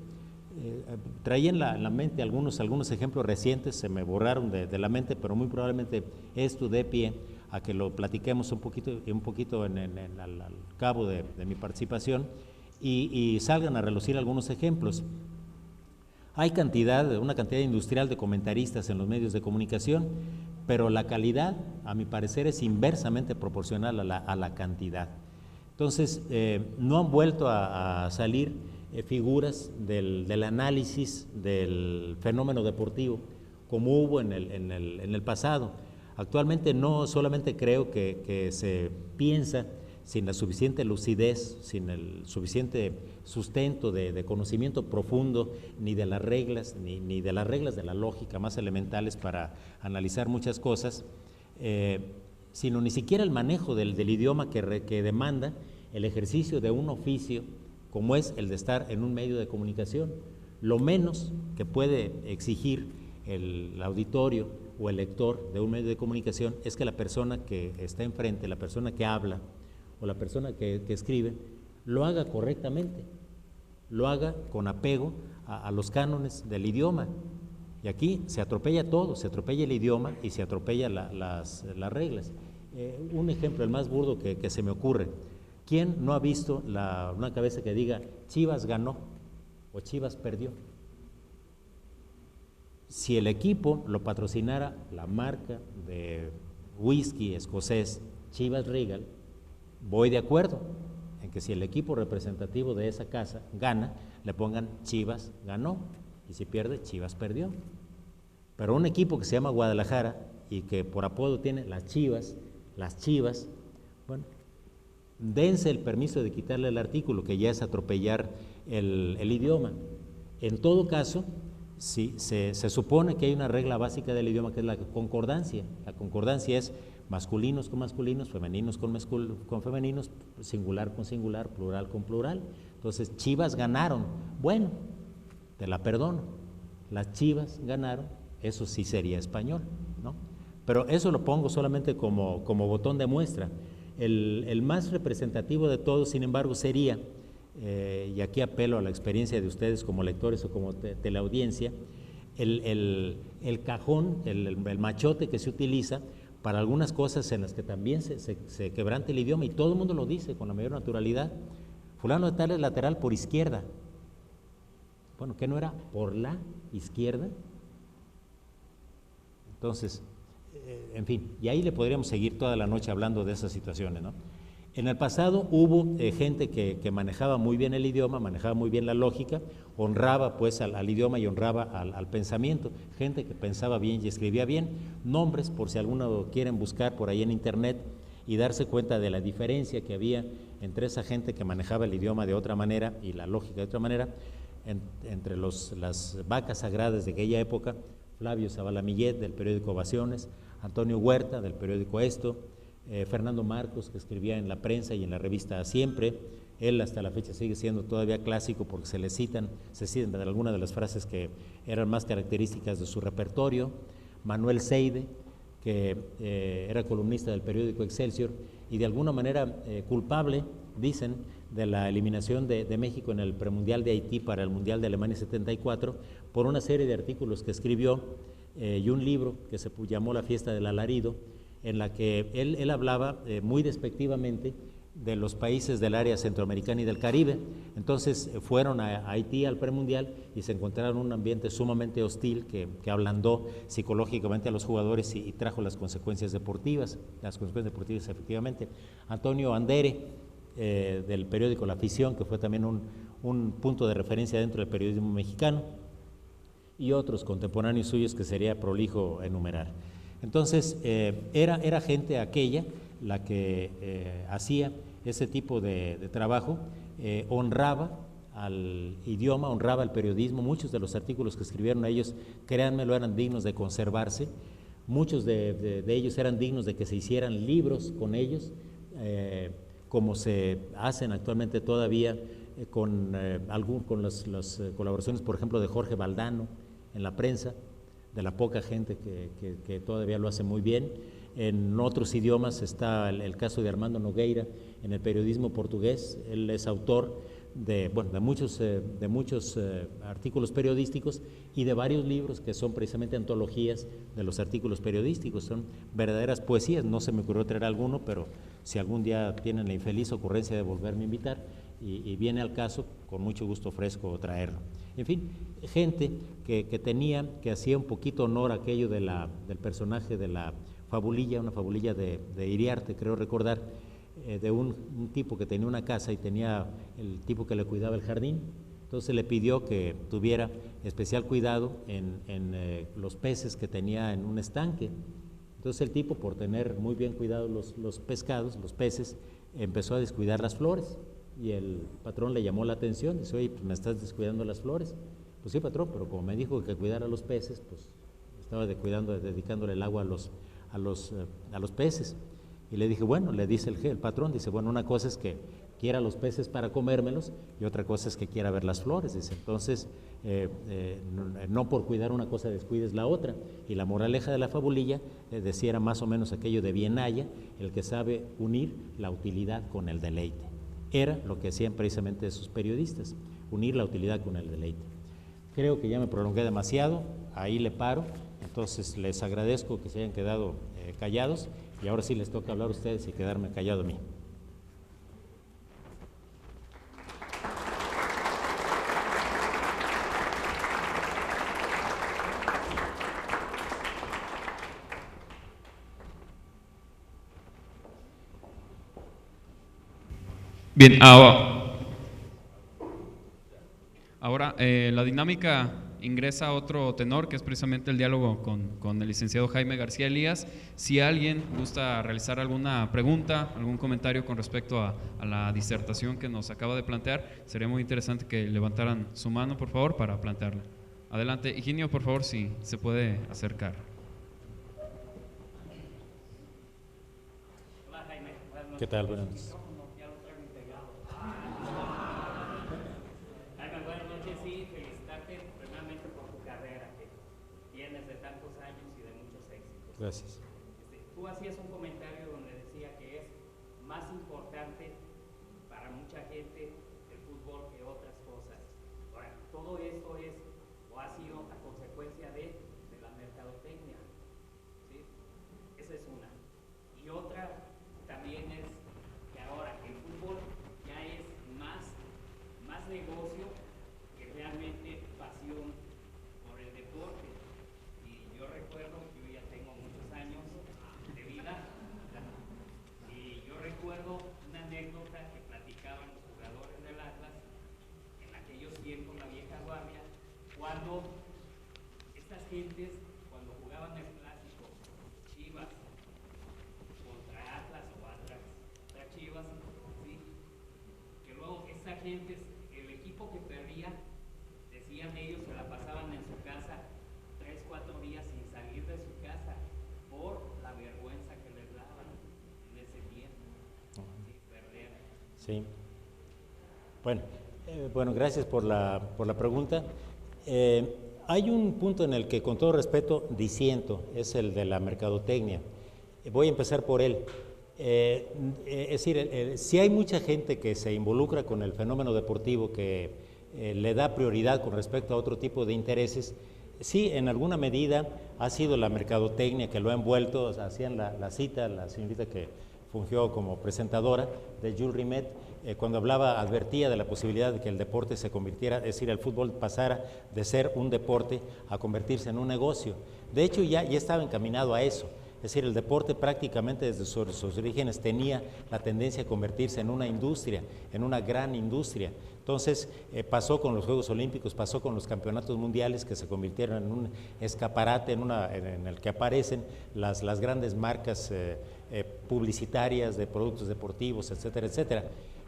Traía en la mente algunos ejemplos recientes, se me borraron de la mente, pero muy probablemente esto dé pie a que lo platiquemos un poquito al cabo de mi participación y salgan a relucir algunos ejemplos. Hay una cantidad industrial de comentaristas en los medios de comunicación, pero la calidad, a mi parecer, es inversamente proporcional a la cantidad. Entonces, no han vuelto a salir figuras del análisis del fenómeno deportivo como hubo en el pasado. Actualmente no solamente creo que se piensa sin la suficiente lucidez, sin el suficiente sustento de conocimiento profundo, ni de las reglas, ni de las reglas de la lógica más elementales para analizar muchas cosas, sino ni siquiera el manejo del idioma que demanda el ejercicio de un oficio como es el de estar en un medio de comunicación. Lo menos que puede exigir el auditorio o el lector de un medio de comunicación es que la persona que está enfrente, la persona que habla o la persona que escribe, lo haga correctamente, lo haga con apego a los cánones del idioma. Y aquí se atropella todo, se atropella el idioma y se atropella las reglas. Un ejemplo, el más burdo que se me ocurre: ¿quién no ha visto una cabeza que diga Chivas ganó o Chivas perdió? Si el equipo lo patrocinara la marca de whisky escocés Chivas Regal, voy de acuerdo en que si el equipo representativo de esa casa gana, le pongan Chivas ganó, y si pierde, Chivas perdió. Pero un equipo que se llama Guadalajara y que por apodo tiene las Chivas, bueno, dense el permiso de quitarle el artículo, que ya es atropellar el idioma. En todo caso, si se supone que hay una regla básica del idioma, que es la concordancia. La concordancia es masculinos con masculinos, femeninos con femeninos, singular con singular, plural con plural. Entonces, Chivas ganaron, bueno, te la perdono, las Chivas ganaron, eso sí sería español, ¿no? Pero eso lo pongo solamente como botón de muestra. El más representativo de todos, sin embargo, sería, y aquí apelo a la experiencia de ustedes como lectores o como teleaudiencia, el cajón, el machote que se utiliza para algunas cosas en las que también se quebranta el idioma, y todo el mundo lo dice con la mayor naturalidad. Fulano de tal es lateral por izquierda. Bueno, ¿qué no era por la izquierda? Entonces, en fin, y ahí le podríamos seguir toda la noche hablando de esas situaciones, ¿no? En el pasado hubo gente que manejaba muy bien el idioma, manejaba muy bien la lógica, honraba pues al idioma y honraba al pensamiento, gente que pensaba bien y escribía bien. Nombres, por si alguno quieren buscar por ahí en internet y darse cuenta de la diferencia que había entre esa gente que manejaba el idioma de otra manera y la lógica de otra manera, entre las vacas sagradas de aquella época: Flavio Zavala Millet, del periódico Ovaciones; Antonio Huerta, del periódico Esto; Fernando Marcos, que escribía en la prensa y en la revista Siempre. Él hasta la fecha sigue siendo todavía clásico porque se citan de algunas de las frases que eran más características de su repertorio. Manuel Seide, que era columnista del periódico Excelsior y de alguna manera culpable, dicen, de la eliminación de México en el premundial de Haití para el Mundial de Alemania 74, por una serie de artículos que escribió y un libro que se llamó La fiesta del alarido, en la que él hablaba muy despectivamente de los países del área centroamericana y del Caribe. Entonces fueron a Haití al premundial y se encontraron un ambiente sumamente hostil que ablandó psicológicamente a los jugadores y trajo las consecuencias deportivas efectivamente. Antonio Andere, del periódico La Afición, que fue también un punto de referencia dentro del periodismo mexicano, y otros contemporáneos suyos que sería prolijo enumerar. Entonces, era gente aquella la que hacía ese tipo de trabajo, honraba al idioma, honraba al periodismo. Muchos de los artículos que escribieron ellos, créanmelo, eran dignos de conservarse. Muchos de ellos eran dignos de que se hicieran libros con ellos, como se hacen actualmente todavía con las colaboraciones, por ejemplo, de Jorge Valdano en la prensa, de la poca gente que todavía lo hace muy bien. En otros idiomas está el caso de Armando Nogueira en el periodismo portugués. Él es autor de muchos artículos periodísticos y de varios libros que son precisamente antologías de los artículos periodísticos. Son verdaderas poesías. No se me ocurrió traer alguno, pero si algún día tienen la infeliz ocurrencia de volverme a invitar y viene al caso, con mucho gusto ofrezco traerlo. En fin, gente que hacía un poquito honor a aquello del personaje de la fabulilla, una fabulilla de Iriarte, creo recordar, de un tipo que tenía una casa y tenía el tipo que le cuidaba el jardín. Entonces le pidió que tuviera especial cuidado en los peces que tenía en un estanque. Entonces el tipo, por tener muy bien cuidado los pescados, los peces, empezó a descuidar las flores, y el patrón le llamó la atención, dice: oye, pues me estás descuidando las flores. Pues sí, patrón, pero como me dijo que cuidara a los peces, pues estaba dedicándole el agua a los peces. Y le dije, bueno, le dice el patrón, dice, bueno, una cosa es que quiera los peces para comérmelos y otra cosa es que quiera ver las flores, dice. Entonces, no por cuidar una cosa descuides la otra. Y la moraleja de la fabulilla decía, era más o menos aquello de Bienaya: el que sabe unir la utilidad con el deleite. Era lo que hacían precisamente esos periodistas, unir la utilidad con el deleite. Creo que ya me prolongué demasiado, ahí le paro. Entonces les agradezco que se hayan quedado callados, y ahora sí les toca hablar a ustedes y quedarme callado a mí. Bien, ahora la dinámica ingresa a otro tenor, que es precisamente el diálogo con el licenciado Jaime García Elías. Si alguien gusta realizar alguna pregunta, algún comentario con respecto a la disertación que nos acaba de plantear, sería muy interesante que levantaran su mano, por favor, para plantearla. Adelante, Higinio, por favor, si se puede acercar. Hola, Jaime. ¿Qué tal? Buenas noches. Gracias. Tú hacías un comentario donde decía que es más importante para mucha gente el fútbol que otras cosas. Ahora, todo esto es o ha sido a consecuencia de la mercadotecnia, ¿sí? Esa es una. Y otra también es que ahora el fútbol ya es más negocio que realmente pasión por el deporte. Y yo recuerdo que yo ya tengo muchos años de vida, y yo recuerdo una anécdota que platicaban los jugadores del Atlas en aquellos tiempos, la vieja guardia, cuando estas gentes, cuando jugaban el clásico Chivas contra Atlas o Atlas contra Chivas, ¿sí? Que luego esa gente, el equipo que perdía, decían ellos, se la pasaban en su casa 3-4 días sin salir de su casa por la vergüenza que les daban en ese tiempo, ¿sí? Perder. Sí. Bueno, gracias por la pregunta. Hay un punto en el que, con todo respeto, disiento, es el de la mercadotecnia. Voy a empezar por él. Es decir, si hay mucha gente que se involucra con el fenómeno deportivo, que le da prioridad con respecto a otro tipo de intereses, sí, en alguna medida ha sido la mercadotecnia que lo ha envuelto. O sea, hacían la cita, la señorita que fungió como presentadora, de Jules Rimet, cuando hablaba, advertía de la posibilidad de que el deporte se convirtiera, es decir, el fútbol pasara de ser un deporte a convertirse en un negocio. De hecho, ya estaba encaminado a eso. Es decir, el deporte prácticamente desde sus orígenes tenía la tendencia a convertirse en una industria, en una gran industria. Entonces pasó con los Juegos Olímpicos, pasó con los campeonatos mundiales que se convirtieron en un escaparate en el que aparecen las grandes marcas publicitarias de productos deportivos, etcétera, etcétera.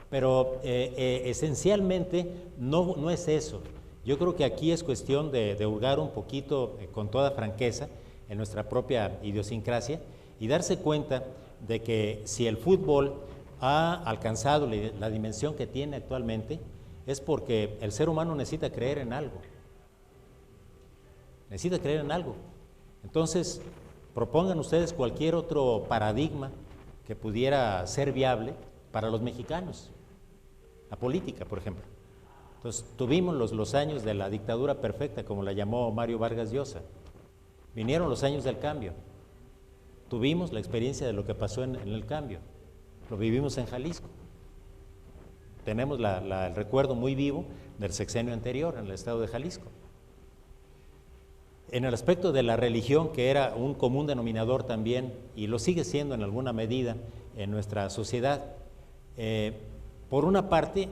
Pero esencialmente no es eso. Yo creo que aquí es cuestión de hurgar un poquito con toda franqueza en nuestra propia idiosincrasia y darse cuenta de que si el fútbol ha alcanzado la dimensión que tiene actualmente, es porque el ser humano necesita creer en algo. Necesita creer en algo. Entonces, propongan ustedes cualquier otro paradigma que pudiera ser viable para los mexicanos. La política, por ejemplo. Entonces, tuvimos los años de la dictadura perfecta, como la llamó Mario Vargas Llosa. Vinieron los años del cambio. Tuvimos la experiencia de lo que pasó en el cambio. Lo vivimos en Jalisco. Tenemos el recuerdo muy vivo del sexenio anterior en el estado de Jalisco. En el aspecto de la religión, que era un común denominador también, y lo sigue siendo en alguna medida en nuestra sociedad, por una parte,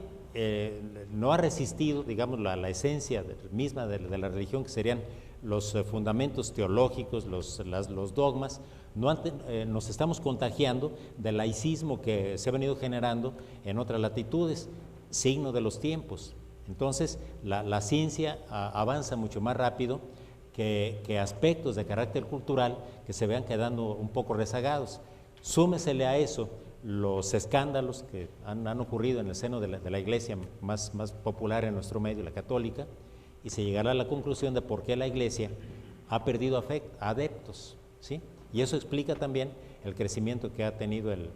no ha resistido, digamos, la esencia misma de la religión, que serían los fundamentos teológicos, los dogmas. Nos estamos contagiando del laicismo que se ha venido generando en otras latitudes, signo de los tiempos. Entonces, la ciencia avanza mucho más rápido que aspectos de carácter cultural que se vean quedando un poco rezagados. Súmesele a eso los escándalos que han ocurrido en el seno de la iglesia más popular en nuestro medio, la católica, y se llegará a la conclusión de por qué la iglesia ha perdido adeptos, ¿sí? Y eso explica también el crecimiento que ha tenido el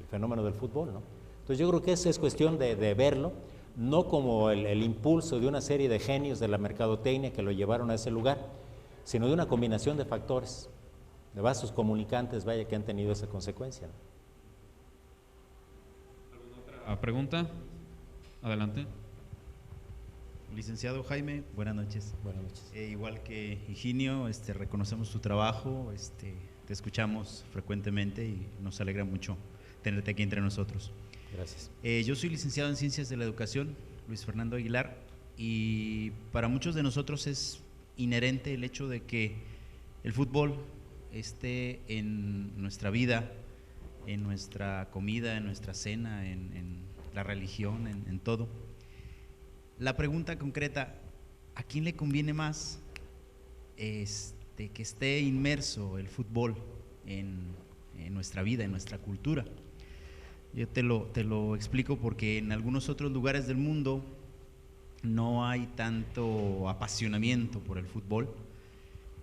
fenómeno del fútbol, ¿no? Entonces yo creo que eso es cuestión de verlo, no como el impulso de una serie de genios de la mercadotecnia que lo llevaron a ese lugar, sino de una combinación de factores, de vasos comunicantes, vaya, que han tenido esa consecuencia, ¿no? ¿Alguna otra pregunta? Adelante. Licenciado Jaime, buenas noches. Buenas noches. Igual que Higinio, reconocemos tu trabajo, te escuchamos frecuentemente y nos alegra mucho tenerte aquí entre nosotros. Gracias. Yo soy licenciado en Ciencias de la Educación, Luis Fernando Aguilar, y para muchos de nosotros es inherente el hecho de que el fútbol esté en nuestra vida, en nuestra comida, en nuestra cena, en la religión, en todo. La pregunta concreta, ¿a quién le conviene más que esté inmerso el fútbol en nuestra vida, en nuestra cultura? Yo te lo explico porque en algunos otros lugares del mundo no hay tanto apasionamiento por el fútbol,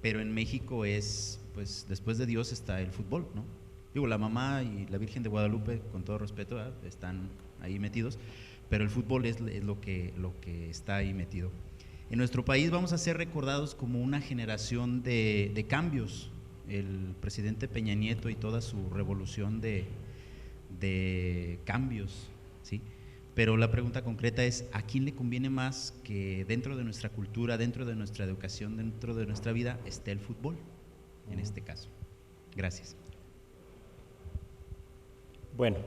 pero en México es, pues después de Dios está el fútbol, ¿no? Digo, la mamá y la Virgen de Guadalupe, con todo respeto, están ahí metidos, pero el fútbol es lo que está ahí metido. En nuestro país vamos a ser recordados como una generación de cambios. El presidente Peña Nieto y toda su revolución de cambios, ¿sí? Pero la pregunta concreta es, ¿a quién le conviene más que dentro de nuestra cultura, dentro de nuestra educación, dentro de nuestra vida, esté el fútbol, en este caso? Gracias. Bueno,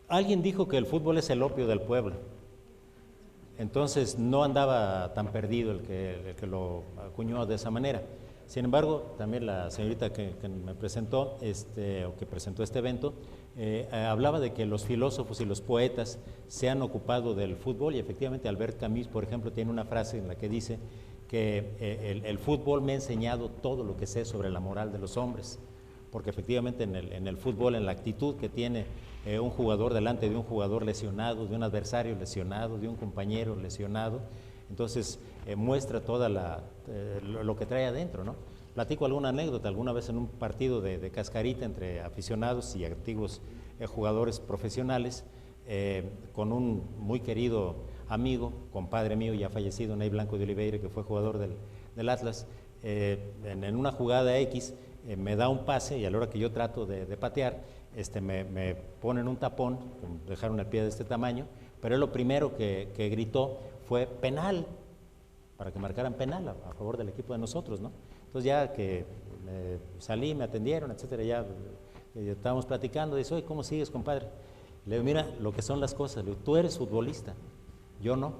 alguien dijo que el fútbol es el opio del pueblo, entonces no andaba tan perdido el que lo acuñó de esa manera. Sin embargo, también la señorita que me presentó, o que presentó este evento, hablaba de que los filósofos y los poetas se han ocupado del fútbol, y efectivamente Albert Camus, por ejemplo, tiene una frase en la que dice que el fútbol me ha enseñado todo lo que sé sobre la moral de los hombres, porque efectivamente en el fútbol, en la actitud que tiene un jugador delante de un jugador lesionado, de un adversario lesionado, de un compañero lesionado, entonces muestra toda lo que trae adentro, ¿no? Platico alguna anécdota. Alguna vez en un partido de cascarita entre aficionados y antiguos jugadores profesionales, con un muy querido amigo, compadre mío ya fallecido, Ney Blanco de Oliveira, que fue jugador del Atlas, en una jugada X me da un pase, y a la hora que yo trato de patear, me ponen un tapón, dejaron el pie de este tamaño, pero él lo primero que gritó fue penal, para que marcaran penal a favor del equipo de nosotros, ¿no? Entonces ya que salí, me atendieron, etcétera, ya estábamos platicando, dice, oye, ¿cómo sigues, compadre? Le digo, mira, lo que son las cosas, le digo, tú eres futbolista, yo no.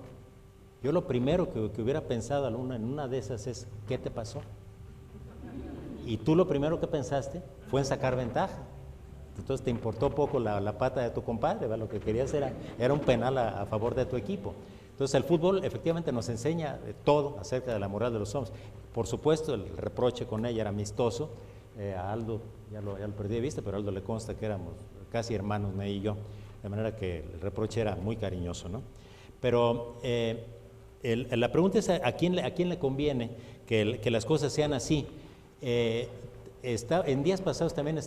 Yo lo primero que hubiera pensado en una de esas es, ¿qué te pasó? Y tú lo primero que pensaste fue en sacar ventaja. Entonces te importó poco la pata de tu compadre, ¿verdad? Lo que querías era un penal a favor de tu equipo. Entonces el fútbol efectivamente nos enseña todo acerca de la moral de los hombres. Por supuesto, el reproche con ella era amistoso. A Aldo, ya lo perdí de vista, pero a Aldo le consta que éramos casi hermanos, Ney y yo, de manera que el reproche era muy cariñoso, ¿no? Pero la pregunta es ¿a quién le conviene que las cosas sean así? En días pasados también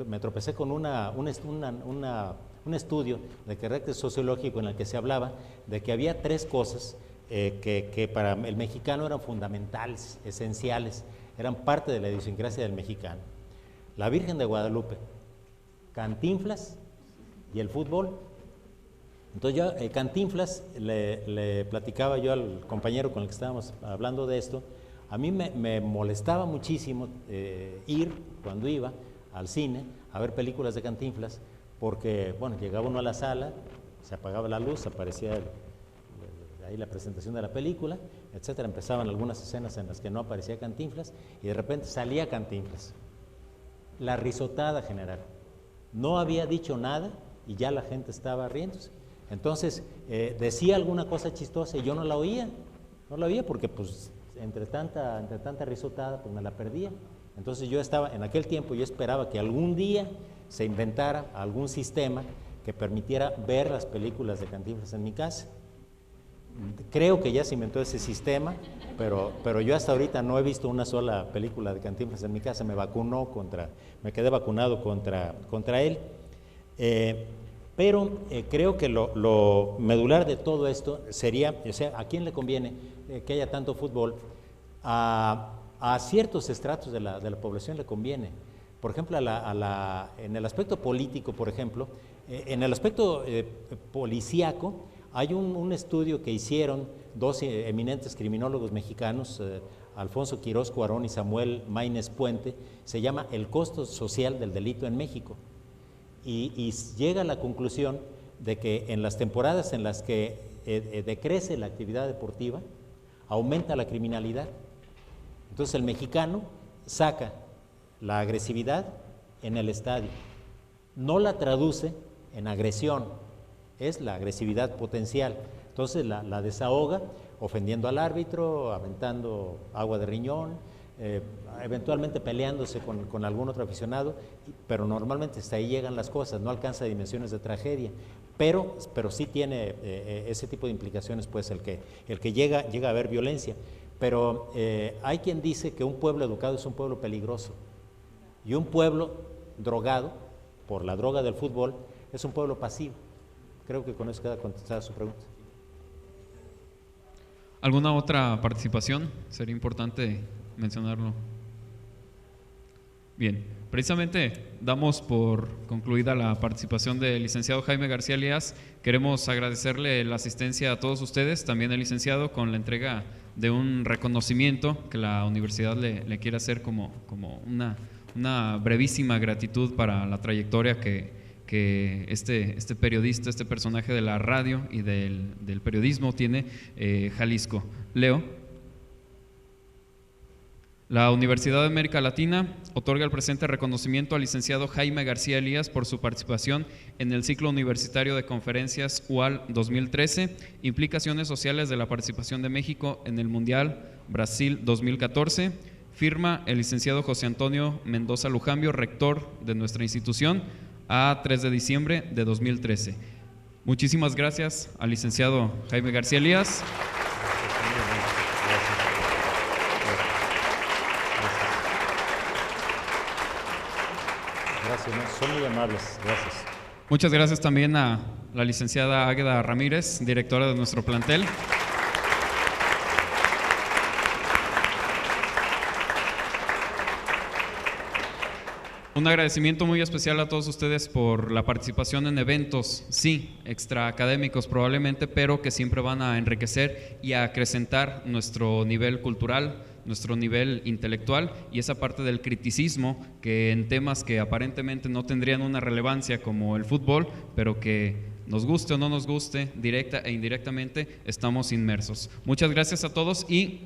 me tropecé con un estudio de carácter sociológico en el que se hablaba de que había 3 cosas que para el mexicano eran fundamentales, esenciales, eran parte de la idiosincrasia del mexicano: la Virgen de Guadalupe, Cantinflas y el fútbol. Entonces yo, Cantinflas, le platicaba yo al compañero con el que estábamos hablando de esto. A mí me molestaba muchísimo ir, cuando iba al cine, a ver películas de Cantinflas, porque, bueno, llegaba uno a la sala, se apagaba la luz, aparecía ahí la presentación de la película, etcétera. Empezaban algunas escenas en las que no aparecía Cantinflas y de repente salía Cantinflas. La risotada general. No había dicho nada y ya la gente estaba riéndose. Entonces, decía alguna cosa chistosa y yo no la oía porque pues entre tanta risotada pues me la perdía. Entonces yo en aquel tiempo yo esperaba que algún día se inventara algún sistema que permitiera ver las películas de Cantinflas en mi casa. Creo que ya se inventó ese sistema, pero yo hasta ahorita no he visto una sola película de Cantinflas en mi casa. Me quedé vacunado contra él. Pero creo que lo medular de todo esto sería, o sea, ¿a quién le conviene que haya tanto fútbol? A ciertos estratos de la población le conviene. Por ejemplo, en el aspecto político, por ejemplo, en el aspecto policíaco, hay un estudio que hicieron 2 eminentes criminólogos mexicanos, Alfonso Quirós Cuarón y Samuel Maínez Puente. Se llama El costo social del delito en México. Y llega a la conclusión de que en las temporadas en las que decrece la actividad deportiva, aumenta la criminalidad. Entonces el mexicano saca la agresividad en el estadio, no la traduce en agresión, es la agresividad potencial. Entonces la desahoga ofendiendo al árbitro, aventando agua de riñón, eventualmente peleándose con algún otro aficionado, pero normalmente hasta ahí llegan las cosas, no alcanza dimensiones de tragedia, pero sí tiene ese tipo de implicaciones, pues el que llega a haber violencia. Pero hay quien dice que un pueblo educado es un pueblo peligroso, y un pueblo drogado por la droga del fútbol es un pueblo pasivo. Creo que con eso queda contestada su pregunta. ¿Alguna otra participación? Sería importante mencionarlo. Bien, precisamente damos por concluida la participación del licenciado Jaime García Elías. Queremos agradecerle la asistencia a todos ustedes, también el licenciado, con la entrega de un reconocimiento que la universidad le quiere hacer como una brevísima gratitud para la trayectoria que este periodista, este personaje de la radio y del periodismo tiene Jalisco. Leo. La Universidad de América Latina otorga el presente reconocimiento al licenciado Jaime García Elías por su participación en el ciclo universitario de conferencias UAL 2013, implicaciones sociales de la participación de México en el Mundial Brasil 2014. Firma el licenciado José Antonio Mendoza Lujambio, rector de nuestra institución, a 3 de diciembre de 2013. Muchísimas gracias al licenciado Jaime García Elías. Gracias, son muy amables, gracias. Muchas gracias también a la licenciada Águeda Ramírez, directora de nuestro plantel. Un agradecimiento muy especial a todos ustedes por la participación en eventos, sí, extraacadémicos probablemente, pero que siempre van a enriquecer y a acrecentar nuestro nivel cultural, nuestro nivel intelectual y esa parte del criticismo que en temas que aparentemente no tendrían una relevancia como el fútbol, pero que nos guste o no nos guste, directa e indirectamente, estamos inmersos. Muchas gracias a todos y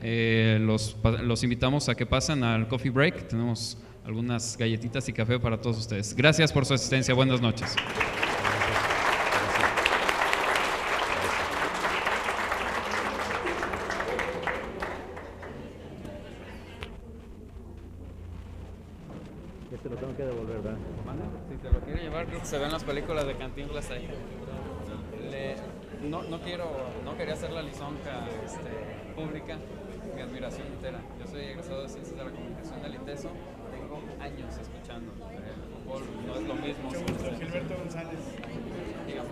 los invitamos a que pasen al coffee break. Tenemos algunas galletitas y café para todos ustedes. Gracias por su asistencia. Buenas noches. Este lo tengo que devolver, ¿verdad? Si te lo quiere llevar, creo que se ven las películas de Cantinflas ahí. No quería hacer la lisonja pública, mi admiración entera. Yo soy egresado de Ciencias de la Comunicación del ITESO, tengo años escuchando. El fútbol no es lo mismo. Gilberto González. Dígame.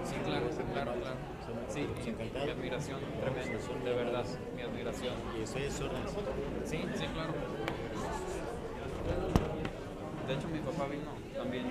Sí, claro. Sí, mi admiración tremenda, de verdad, mi admiración. Y soy sordo. Sí, claro. De hecho, mi papá vino también.